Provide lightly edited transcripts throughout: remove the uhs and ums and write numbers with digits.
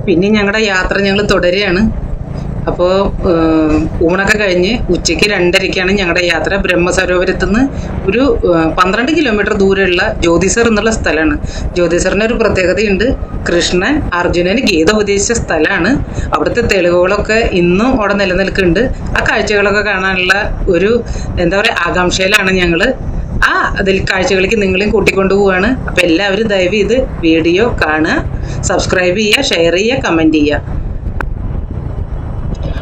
പിന്നെ ഞങ്ങളുടെ യാത്ര ഞങ്ങൾ തുടരുകയാണ്. അപ്പോൾ ഊണൊക്കെ കഴിഞ്ഞ് ഉച്ചയ്ക്ക് 2:30-ക്കാണ് ഞങ്ങളുടെ യാത്ര. ബ്രഹ്മസരോവരത്തു നിന്ന് ഒരു 12 കിലോമീറ്റർ ദൂരെയുള്ള ജ്യോതിസർ എന്നുള്ള സ്ഥലമാണ്. ജ്യോതിസറിന് ഒരു പ്രത്യേകതയുണ്ട്. കൃഷ്ണൻ അർജുനന് ഗീത ഉപദേശിച്ച സ്ഥലമാണ്. അവിടുത്തെ തെളിവുകളൊക്കെ ഇന്നും അവിടെ നിലനിൽക്കുന്നുണ്ട്. ആ കാഴ്ചകളൊക്കെ കാണാനുള്ള ഒരു എന്താ പറയുക ആകാംക്ഷയിലാണ് ഞങ്ങൾ. അതിൽ കാഴ്ചകളിലേക്ക് നിങ്ങളെയും കൂട്ടിക്കൊണ്ടു പോവുകയാണ്. അപ്പോൾ എല്ലാവരും ദയവ് ഇത് വീഡിയോ കാണുക, സബ്സ്ക്രൈബ് ചെയ്യുക, ഷെയർ ചെയ്യുക, കമൻറ്റ് ചെയ്യുക.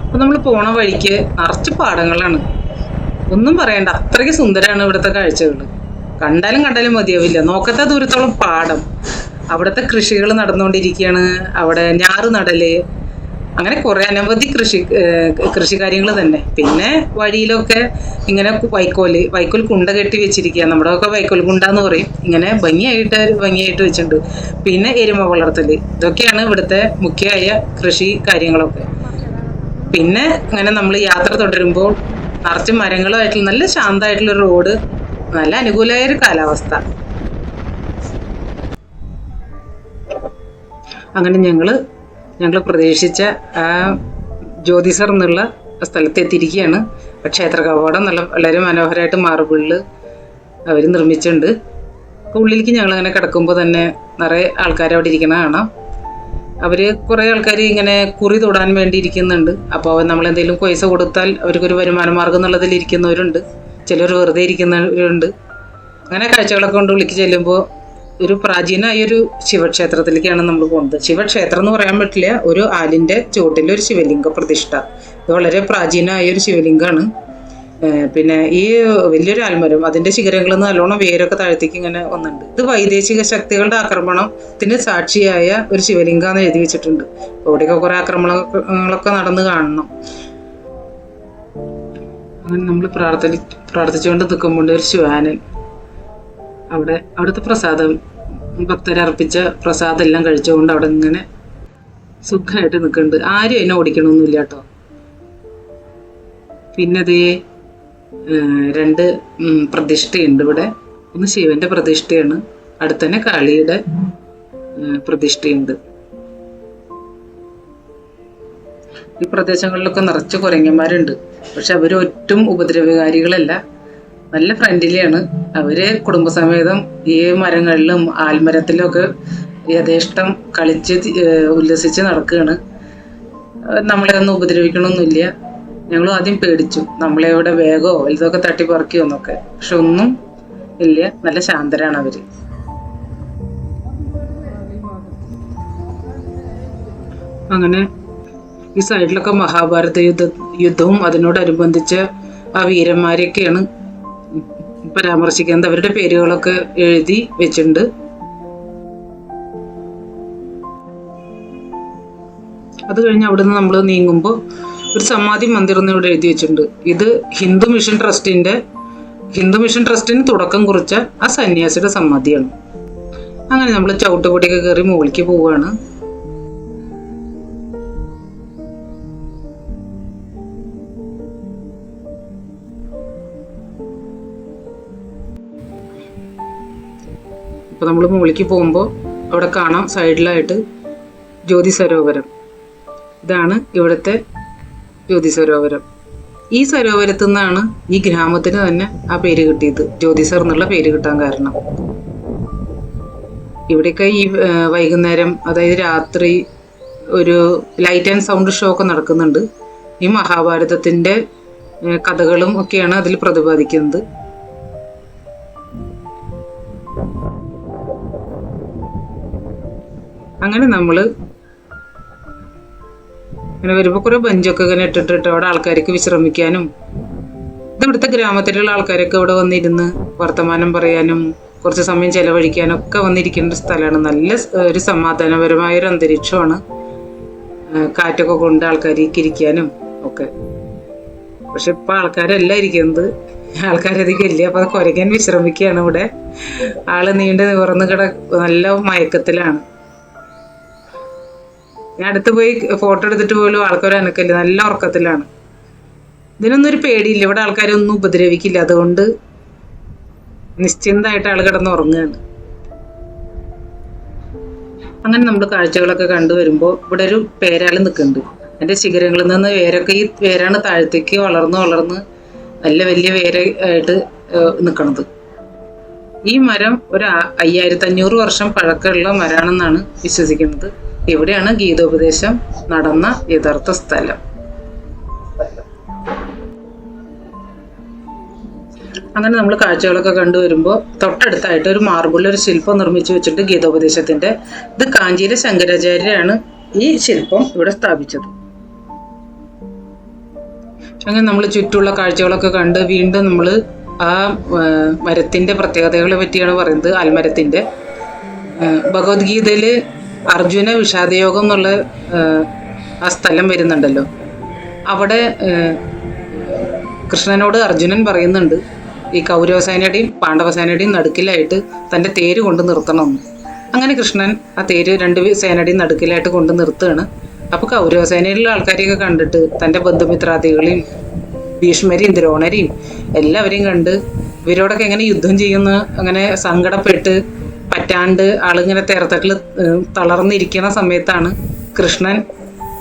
അപ്പോൾ നമ്മൾ പോണ വഴിക്ക് നിറച്ച് പാടങ്ങളാണ്. ഒന്നും പറയണ്ട, അത്രയ്ക്ക് സുന്ദരമാണ് ഇവിടുത്തെ കാഴ്ചകൾ. കണ്ടാലും മതിയാവില്ല. നോക്കത്തെ ദൂരത്തോളം പാടം, അവിടുത്തെ കൃഷികൾ നടന്നുകൊണ്ടിരിക്കുകയാണ്. അവിടെ ഞാറ് നടല്, അങ്ങനെ കുറേ അനവധി കൃഷി കാര്യങ്ങൾ തന്നെ. പിന്നെ വഴിയിലൊക്കെ ഇങ്ങനെ വൈക്കോൽ കുണ്ട കെട്ടി വെച്ചിരിക്കുക. നമ്മുടെ ഒക്കെ വൈക്കോൽ കുണ്ട എന്ന് പറയും. ഇങ്ങനെ ഭംഗിയായിട്ട് വെച്ചിട്ടുണ്ട്. പിന്നെ എരുമ വളർത്തൽ, ഇതൊക്കെയാണ് ഇവിടുത്തെ മുഖ്യമായ കൃഷി കാര്യങ്ങളൊക്കെ. പിന്നെ അങ്ങനെ നമ്മൾ യാത്ര തുടരുമ്പോൾ നിറച്ച് മരങ്ങളുമായിട്ടുള്ള നല്ല ശാന്തമായിട്ടുള്ള റോഡ്, നല്ല അനുകൂലമായ ഒരു കാലാവസ്ഥ. അങ്ങനെ ഞങ്ങൾ പ്രതീക്ഷിച്ച ആ ജ്യോതിസർ എന്നുള്ള സ്ഥലത്തെത്തിയിരിക്കുകയാണ്. ക്ഷേത്ര കവാടം വളരെ മനോഹരമായിട്ട് മാർബിളിൽ അവർ നിർമ്മിച്ചിട്ടുണ്ട്. ഉള്ളിലേക്ക് ഞങ്ങളങ്ങനെ കിടക്കുമ്പോൾ തന്നെ നിറയെ ആൾക്കാർ അവിടെ ഇരിക്കണ കാണാം. അവർ കുറേ ആൾക്കാർ ഇങ്ങനെ കുറി തൊടാൻ വേണ്ടി ഇരിക്കുന്നുണ്ട്. അപ്പോൾ നമ്മളെന്തെങ്കിലും പൈസ കൊടുത്താൽ അവർക്കൊരു വരുമാന മാർഗ്ഗം എന്നുള്ളതിൽ ഇരിക്കുന്നവരുണ്ട്. ചിലർ വെറുതെ ഇരിക്കുന്നവരുണ്ട്. അങ്ങനെ കാഴ്ചകളൊക്കെ കൊണ്ട് ഉള്ളിലേക്ക് ചെല്ലുമ്പോൾ ഒരു പ്രാചീനമായൊരു ശിവക്ഷേത്രത്തിലേക്കാണ് നമ്മൾ പോകുന്നത്. ശിവക്ഷേത്രം എന്ന് പറയാൻ പറ്റില്ല, ഒരു ആലിൻ്റെ ചുവട്ടിൽ ഒരു ശിവലിംഗ പ്രതിഷ്ഠ. ഇത് വളരെ പ്രാചീനമായൊരു ശിവലിംഗമാണ്. പിന്നെ ഈ വലിയൊരു ആൽമരം, അതിൻ്റെ ശിഖരങ്ങളിൽ നിന്ന് നല്ലോണം വേരൊക്കെ താഴത്തേക്ക് ഇങ്ങനെ വന്നിട്ടുണ്ട്. ഇത് വൈദേശിക ശക്തികളുടെ ആക്രമണത്തിന് സാക്ഷിയായ ഒരു ശിവലിംഗാന്ന് എഴുതി വെച്ചിട്ടുണ്ട്. അവിടെയൊക്കെ കുറേ ആക്രമണങ്ങളൊക്കെ നടന്ന് കാണണം. അങ്ങനെ നമ്മൾ പ്രാർത്ഥിച്ചുകൊണ്ട് നിൽക്കുമ്പോൾ ഒരു ശ്വാനൻ അവിടുത്തെ പ്രസാദം, ഭക്തരർപ്പിച്ച പ്രസാദം എല്ലാം കഴിച്ചുകൊണ്ട് അവിടെ ഇങ്ങനെ സുഖമായിട്ട് നിൽക്കുന്നുണ്ട്. ആരും അതിനെ ഓടിക്കണമൊന്നുമില്ല കേട്ടോ. പിന്നെ അതേ 2 പ്രതിഷ്ഠയുണ്ട് ഇവിടെ. ഒന്ന് ശിവന്റെ പ്രതിഷ്ഠയാണ്, അടുത്ത് തന്നെ കാളിയുടെ പ്രതിഷ്ഠയുണ്ട്. ഈ പ്രദേശങ്ങളിലൊക്കെ നിറച്ച് കുരങ്ങന്മാരുണ്ട്. പക്ഷെ അവർ ഒട്ടും ഉപദ്രവകാരികളല്ല, നല്ല ഫ്രണ്ട്ലിയാണ്. അവര് കുടുംബസമേതം ഈ മരങ്ങളിലും ആൽമരത്തിലും ഒക്കെ യഥേഷ്ടം കളിച്ച് ഉല്ലസിച്ച് നടക്കുകയാണ്. നമ്മളെ ഒന്നും ഉപദ്രവിക്കണമൊന്നുമില്ല. ഞങ്ങൾ ആദ്യം പേടിച്ചു, നമ്മളെ ഇവിടെ വേഗമോ ഇതൊക്കെ തട്ടിപ്പറിക്കുമോ എന്നൊക്കെ. പക്ഷെ ഒന്നും ഇല്ല, നല്ല ശാന്തരാണ് അവര്. അങ്ങനെ ഈ സൈഡിലൊക്കെ മഹാഭാരത യുദ്ധവും അതിനോടനുബന്ധിച്ച ആ വീരന്മാരെയൊക്കെയാണ് പരാമർശിക്കുന്നത്. അവരുടെ പേരുകളൊക്കെ എഴുതി വെച്ചിട്ടുണ്ട്. അത് കഴിഞ്ഞ് അവിടുന്ന് നമ്മൾ നീങ്ങുമ്പോൾ ഒരു സമാധി മന്ദിർ എന്ന് ഇവിടെ എഴുതി വെച്ചിട്ടുണ്ട്. ഇത് ഹിന്ദു മിഷൻ ട്രസ്റ്റിന് തുടക്കം കുറിച്ച ആ സന്യാസിയുടെ സമാധിയാണ്. അങ്ങനെ നമ്മൾ ചവിട്ടുപടിയൊക്കെ കയറി മുകളിലേക്ക് പോവുകയാണ്. അപ്പോൾ നമ്മൾ മുകളിലേക്ക് പോകുമ്പോൾ അവിടെ കാണാം സൈഡിലായിട്ട് ജ്യോതി സരോവരം. ഇതാണ് ഇവിടുത്തെ ജ്യോതി സരോവരം. ഈ സരോവരത്തു നിന്നാണ് ഈ ഗ്രാമത്തിന് തന്നെ ആ പേര് കിട്ടിയത്, ജ്യോതിസർ എന്നുള്ള പേര് കിട്ടാൻ കാരണം. ഇവിടെയൊക്കെ ഈ വൈകുന്നേരം, അതായത് രാത്രി, ഒരു ലൈറ്റ് ആൻഡ് സൗണ്ട് ഷോ ഒക്കെ നടക്കുന്നുണ്ട്. ഈ മഹാഭാരതത്തിൻ്റെ കഥകളും ഒക്കെയാണ് അതിൽ പ്രതിപാദിക്കുന്നത്. അങ്ങനെ നമ്മൾ ഇങ്ങനെ വരുമ്പോൾ കുറേ ബെഞ്ചൊക്കെ ഇങ്ങനെ ഇട്ടിട്ട് അവിടെ ആൾക്കാർക്ക് വിശ്രമിക്കാനും, ഇത് ഇവിടുത്തെ ഗ്രാമത്തിലുള്ള ആൾക്കാരൊക്കെ ഇവിടെ വന്നിരുന്ന് വർത്തമാനം പറയാനും കുറച്ച് സമയം ചെലവഴിക്കാനും ഒക്കെ വന്നിരിക്കേണ്ട സ്ഥലമാണ്. നല്ല ഒരു സമാധാനപരമായൊരു അന്തരീക്ഷമാണ്. കാറ്റൊക്കെ കൊണ്ട് ആൾക്കാർക്ക് ഇരിക്കാനും ഒക്കെ. പക്ഷെ ഇപ്പം ആൾക്കാരല്ല ഇരിക്കുന്നത്, ആൾക്കാരധികം ഇല്ല. അപ്പോൾ അത് കുരയ്ക്കാൻ വിശ്രമിക്കുകയാണ് ഇവിടെ. ആള് നീണ്ട് നിവർന്ന് നല്ല മയക്കത്തിലാണ്. ഞാൻ അടുത്ത് പോയി ഫോട്ടോ എടുത്തിട്ട് പോലും ആൾക്കാർ അനക്കില്ല, നല്ല ഉറക്കത്തിലാണ്. ഇതിനൊന്നും ഒരു പേടിയില്ല, ഇവിടെ ആൾക്കാരൊന്നും ഉപദ്രവിക്കില്ല. അതുകൊണ്ട് നിശ്ചിന്തമായിട്ട് ആൾ കിടന്ന് ഉറങ്ങുകയാണ്. അങ്ങനെ നമ്മൾ കാഴ്ചകളൊക്കെ കണ്ടുവരുമ്പോൾ ഇവിടെ ഒരു പേരാൽ നിൽക്കുന്നുണ്ട്. അതിൻ്റെ ശിഖരങ്ങളിൽ നിന്ന് വേരൊക്കെ ഈ വേരാണ് താഴത്തേക്ക് വളർന്ന് വളർന്ന് നല്ല വലിയ വേര ആയിട്ട് നിൽക്കണത്. ഈ മരം ഒരു 5500 വർഷം പഴക്കമുള്ള മരമാണെന്നാണ് വിശ്വസിക്കുന്നത്. ഇവിടെയാണ് ഗീതോപദേശം നടന്ന യഥാർത്ഥ സ്ഥലം. അങ്ങനെ നമ്മൾ കാഴ്ചകളൊക്കെ കണ്ടുവരുമ്പോൾ തൊട്ടടുത്തായിട്ട് ഒരു മാർബിളിൽ ഒരു ശില്പം നിർമ്മിച്ചു വെച്ചിട്ട് ഗീതോപദേശത്തിന്റെ, ഇത് കാഞ്ചിയിലെ ശങ്കരാചാര്യരാണ് ഈ ശില്പം ഇവിടെ സ്ഥാപിച്ചത്. അങ്ങനെ നമ്മൾ ചുറ്റുമുള്ള കാഴ്ചകളൊക്കെ കണ്ട് വീണ്ടും നമ്മൾ ആ മരത്തിന്റെ പ്രത്യേകതകളെ പറ്റിയാണ് പറയുന്നത്. ആൽമരത്തിന്റെ ഭഗവത്ഗീതയിൽ അർജുന വിഷാദയോഗം എന്നുള്ള ആ സ്ഥലം വരുന്നുണ്ടല്ലോ. അവിടെ കൃഷ്ണനോട് അർജുനൻ പറയുന്നുണ്ട് ഈ കൗരവസേനയുടെയും പാണ്ഡവസേനയുടെയും നടുക്കിലായിട്ട് തൻ്റെ തേര് കൊണ്ട് നിർത്തണമെന്ന്. അങ്ങനെ കൃഷ്ണൻ ആ തേര് 2 സേനയുടെയും നടുക്കിലായിട്ട് കൊണ്ട് നിർത്തുകയാണ്. അപ്പോൾ കൗരവസേനയിലുള്ള ആൾക്കാരെയൊക്കെ കണ്ടിട്ട് തൻ്റെ ബന്ധുമിത്രാദികളെയും ഭീഷ്മരെയും ദ്രോണരെയും എല്ലാവരെയും കണ്ട് ഇവരോടൊക്കെ എങ്ങനെ യുദ്ധം ചെയ്യുന്ന അങ്ങനെ സങ്കടപ്പെട്ട് പറ്റാണ്ട് ആളിങ്ങനെ തേർത്തട്ടിൽ തളർന്നിരിക്കുന്ന സമയത്താണ് കൃഷ്ണൻ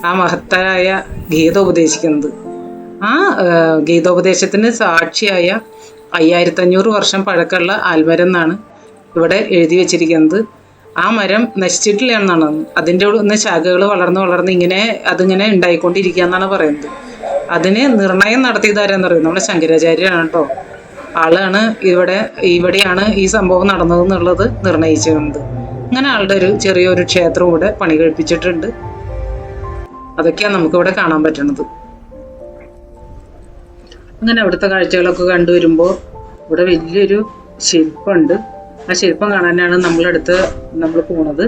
ആ മഹത്തായ ഗീത ഉപദേശിക്കുന്നത്. ആ ഗീതോപദേശത്തിന് സാക്ഷിയായ 5500 വർഷം പഴക്കമുള്ള ആൽമരം എന്നാണ് ഇവിടെ എഴുതി വെച്ചിരിക്കുന്നത്. ആ മരം നശിച്ചിട്ടില്ല എന്നാണ്. അതിൻ്റെ ഒന്ന് ശാഖകൾ വളർന്ന് വളർന്ന് അതിങ്ങനെ ഉണ്ടായിക്കൊണ്ടിരിക്കുക എന്നാണ് പറയുന്നത്. അതിന് നിർണയം നടത്തിയതാരെന്ന് പറയുന്നത് നമ്മുടെ ശങ്കരാചാര്യരാണ് കേട്ടോ. ആളാണ് ഇവിടെയാണ് ഈ സംഭവം നടന്നതെന്നുള്ളത് നിർണയിച്ചിരുന്നത്. അങ്ങനെ ആളുടെ ഒരു ചെറിയൊരു ക്ഷേത്രം ഇവിടെ പണി കഴിപ്പിച്ചിട്ടുണ്ട്. അതൊക്കെയാണ് നമുക്കിവിടെ കാണാൻ പറ്റുന്നത്. അങ്ങനെ അവിടുത്തെ കാഴ്ചകളൊക്കെ കണ്ടുവരുമ്പോൾ ഇവിടെ വലിയൊരു ശില്പമുണ്ട്. ആ ശില്പം കാണാനാണ് നമ്മൾ പോണത്.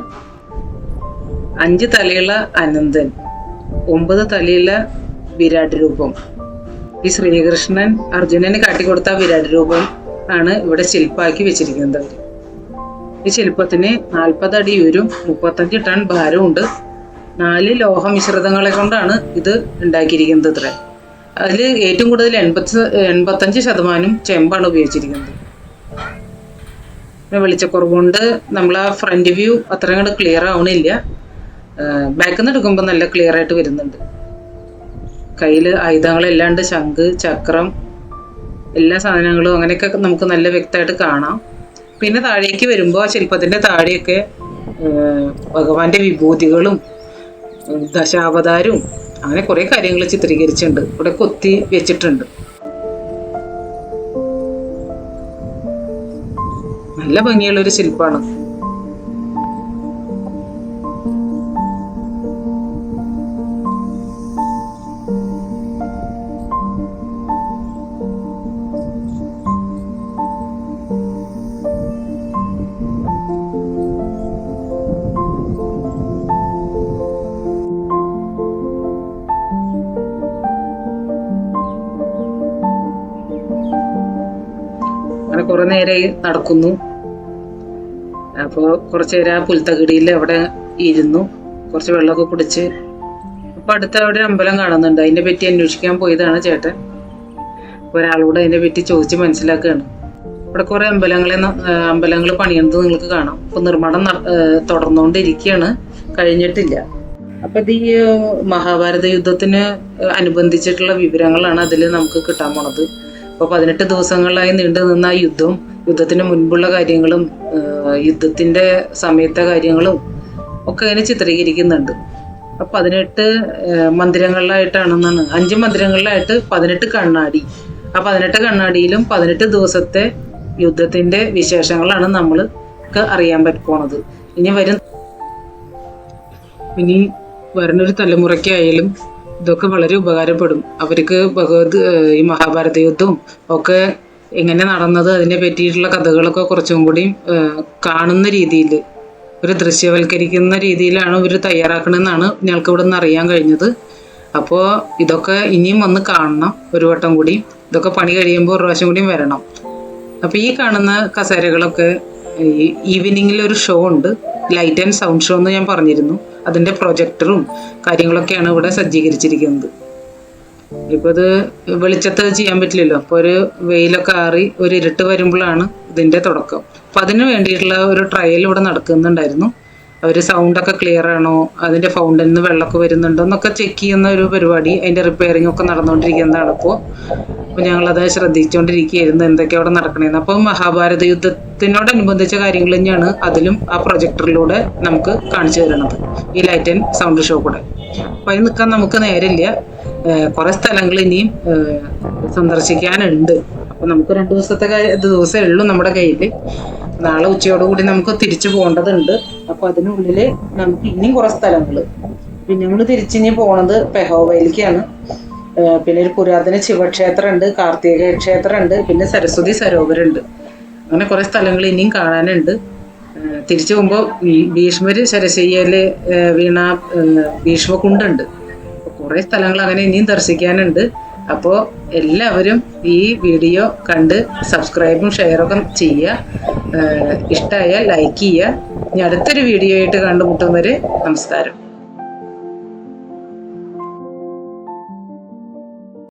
5 തലയുള്ള അനന്തൻ, 9 തലയുള്ള വിരാട് രൂപം. ഈ ശ്രീകൃഷ്ണൻ അർജുനന് കാട്ടിക്കൊടുത്ത വിരാട് രൂപം ആണ് ഇവിടെ ശില്പമാക്കി വെച്ചിരിക്കുന്നത്. ഈ ശില്പത്തിന് 40 അടി ഉയരും, 35 ടൺ ഭാരമുണ്ട്. 4 ലോഹ മിശ്രിതങ്ങളെ കൊണ്ടാണ് ഇത് ഉണ്ടാക്കിയിരിക്കുന്നത്. ഇത്ര അതിൽ ഏറ്റവും കൂടുതൽ 85% ചെമ്പാണ് ഉപയോഗിച്ചിരിക്കുന്നത്. വെളിച്ചക്കുറവ് കൊണ്ട് നമ്മൾ ആ ഫ്രണ്ട് വ്യൂ അത്ര അങ്ങോട്ട് ക്ലിയർ ആവണില്ല. ബാക്കിൽ നിന്ന് എടുക്കുമ്പോൾ നല്ല ക്ലിയർ ആയിട്ട് വരുന്നുണ്ട്. കയ്യിൽ ആയുധങ്ങളെല്ലാം ഉണ്ട്, ശംഖ്, ചക്രം, എല്ലാ സാധനങ്ങളും അങ്ങനെയൊക്കെ നമുക്ക് നല്ല വ്യക്തമായിട്ട് കാണാം. പിന്നെ താഴേക്ക് വരുമ്പോൾ ആ ശില്പത്തിൻ്റെ താഴെയൊക്കെ ഭഗവാന്റെ വിഭൂതികളും ദശാവതാരവും അങ്ങനെ കുറേ കാര്യങ്ങൾ ചിത്രീകരിച്ചിട്ടുണ്ട്, ഇവിടെ കൊത്തി വെച്ചിട്ടുണ്ട്. നല്ല ഭംഗിയുള്ളൊരു ശില്പമാണ്. അങ്ങനെ കുറെ നേരമായി നടക്കുന്നു. അപ്പോൾ കുറച്ച് നേരം ആ പുൽത്തകിടിയിൽ അവിടെ ഇരുന്നു, കുറച്ച് വെള്ളമൊക്കെ കുടിച്ച്. അപ്പോൾ അടുത്ത അവിടെ ഒരു അമ്പലം കാണുന്നുണ്ട്. അതിനെ പറ്റി അന്വേഷിക്കാൻ പോയതാണ് ചേട്ടൻ. ഒരാളോട് അതിനെ പറ്റി ചോദിച്ച് മനസ്സിലാക്കുകയാണ്. ഇവിടെ കുറേ അമ്പലങ്ങൾ പണിയുന്നത് നിങ്ങൾക്ക് കാണാം. അപ്പോൾ നിർമ്മാണം തുടർന്നുകൊണ്ടിരിക്കുകയാണ്, കഴിഞ്ഞിട്ടില്ല. അപ്പം ഇത് ഈ മഹാഭാരത യുദ്ധത്തിന് അനുബന്ധിച്ചിട്ടുള്ള വിവരങ്ങളാണ് അതിൽ നമുക്ക് കിട്ടാൻ പോണത്. അപ്പോൾ 18 ദിവസങ്ങളായി നീണ്ടു നിന്ന ആ യുദ്ധത്തിന് മുൻപുള്ള കാര്യങ്ങളും യുദ്ധത്തിൻ്റെ സമയത്തെ കാര്യങ്ങളും ഒക്കെ അതിനെ ചിത്രീകരിക്കുന്നുണ്ട്. അപ്പോൾ 18 മന്ദിരങ്ങളിലായിട്ടാണെന്നാണ്, 5 മന്ദിരങ്ങളിലായിട്ട് 18 കണ്ണാടി. ആ 18 കണ്ണാടിയിലും 18 ദിവസത്തെ യുദ്ധത്തിൻ്റെ വിശേഷങ്ങളാണ് നമ്മൾക്ക് അറിയാൻ പോണത്. ഇനി വരുന്നൊരു തലമുറയ്ക്കായാലും ഇതൊക്കെ വളരെ ഉപകാരപ്പെടും. അവർക്ക് ഈ മഹാഭാരത യുദ്ധവും ഒക്കെ എങ്ങനെ നടന്നത് അതിനെ പറ്റിയിട്ടുള്ള കഥകളൊക്കെ കുറച്ചും കൂടി കാണുന്ന രീതിയിൽ, ഒരു ദൃശ്യവൽക്കരിക്കുന്ന രീതിയിലാണ് ഇവർ തയ്യാറാക്കണമെന്നാണ് ഞങ്ങൾക്ക് ഇവിടെ നിന്ന് അറിയാൻ കഴിഞ്ഞത്. അപ്പോൾ ഇതൊക്കെ ഇനിയും വന്ന് കാണണം ഒരു വട്ടം കൂടി. ഇതൊക്കെ പണി കഴിയുമ്പോൾ ഒരു പ്രാവശ്യം കൂടിയും വരണം. അപ്പോൾ ഈ കാണുന്ന കസേരകളൊക്കെ ഈവനിങ്ങിലൊരു ഷോ ഉണ്ട്, ലൈറ്റ് ആൻഡ് സൗണ്ട് ഷോ എന്ന് ഞാൻ പറഞ്ഞിരുന്നു. അതിൻ്റെ പ്രൊജക്ടറും കാര്യങ്ങളൊക്കെയാണ് ഇവിടെ സജ്ജീകരിച്ചിരിക്കുന്നത്. ഇപ്പോൾ ഇത് വെളിച്ചത്ത് ചെയ്യാൻ പറ്റില്ലല്ലോ. അപ്പോൾ ഒരു വെയിലൊക്കെ ആറി ഒരു ഇരുട്ട് വരുമ്പോഴാണ് ഇതിൻ്റെ തുടക്കം. അപ്പം അതിന് വേണ്ടിയിട്ടുള്ള ഒരു ട്രയൽ ഇവിടെ നടക്കുന്നുണ്ടായിരുന്നു. അവർ സൗണ്ടൊക്കെ ക്ലിയർ ആണോ, അതിൻ്റെ ഫൗണ്ടനിൽ നിന്ന് വെള്ളമൊക്കെ വരുന്നുണ്ടോ എന്നൊക്കെ ചെക്ക് ചെയ്യുന്ന ഒരു പരിപാടി, അതിൻ്റെ റിപ്പയറിംഗ് ഒക്കെ നടന്നുകൊണ്ടിരിക്കുന്നതാണ് ഇപ്പോൾ. അപ്പോൾ ഞങ്ങളത് ശ്രദ്ധിച്ചുകൊണ്ടിരിക്കുകയായിരുന്നു എന്തൊക്കെ അവിടെ നടക്കണേന്ന്. അപ്പോൾ മഹാഭാരത യുദ്ധത്തിനോടനുബന്ധിച്ച കാര്യങ്ങൾ തന്നെയാണ് അതിലും ആ പ്രൊജക്ടറിലൂടെ നമുക്ക് കാണിച്ചു തരുന്നത്, ഈ ലൈറ്റ് ആൻഡ് സൗണ്ട് ഷോ കൂടെ. അപ്പോൾ അതിൽ നിൽക്കാൻ നമുക്ക് നേരമില്ല, കുറേ സ്ഥലങ്ങൾ ഇനിയും സന്ദർശിക്കാനുണ്ട്. അപ്പോൾ നമുക്ക് 2 ദിവസമേ ഉള്ളൂ നമ്മുടെ കയ്യിൽ. നാളെ ഉച്ചയോടുകൂടി നമുക്ക് തിരിച്ചു പോകേണ്ടതുണ്ട്. അപ്പോൾ അതിനുള്ളിൽ നമുക്ക് ഇനിയും കുറേ സ്ഥലങ്ങൾ, പിന്നെ നമ്മൾ തിരിച്ചിനി പോണത് പെഹോവയിലേക്കാണ്. പിന്നെ ഒരു പുരാതന ശിവക്ഷേത്രമുണ്ട്, കാർത്തിക ക്ഷേത്രമുണ്ട്, പിന്നെ സരസ്വതി സരോവരമുണ്ട്. അങ്ങനെ കുറേ സ്ഥലങ്ങൾ ഇനിയും കാണാനുണ്ട്. തിരിച്ചു പോകുമ്പോൾ ഭീഷ്മർ ശരശയ്യയിൽ വീണ ഭീഷ്മകുണ്ടുണ്ട്. കുറേ സ്ഥലങ്ങൾ അങ്ങനെ ഇനിയും ദർശിക്കാനുണ്ട്. അപ്പോൾ എല്ലാവരും ഈ വീഡിയോ കണ്ട് സബ്സ്ക്രൈബും ഷെയറൊക്കെ ചെയ്യുക. ഇഷ്ടമായാൽ ലൈക്ക് ചെയ്യുക. ഇനി അടുത്തൊരു വീഡിയോ ആയിട്ട് കണ്ടുമുട്ടും വരെ നമസ്കാരം.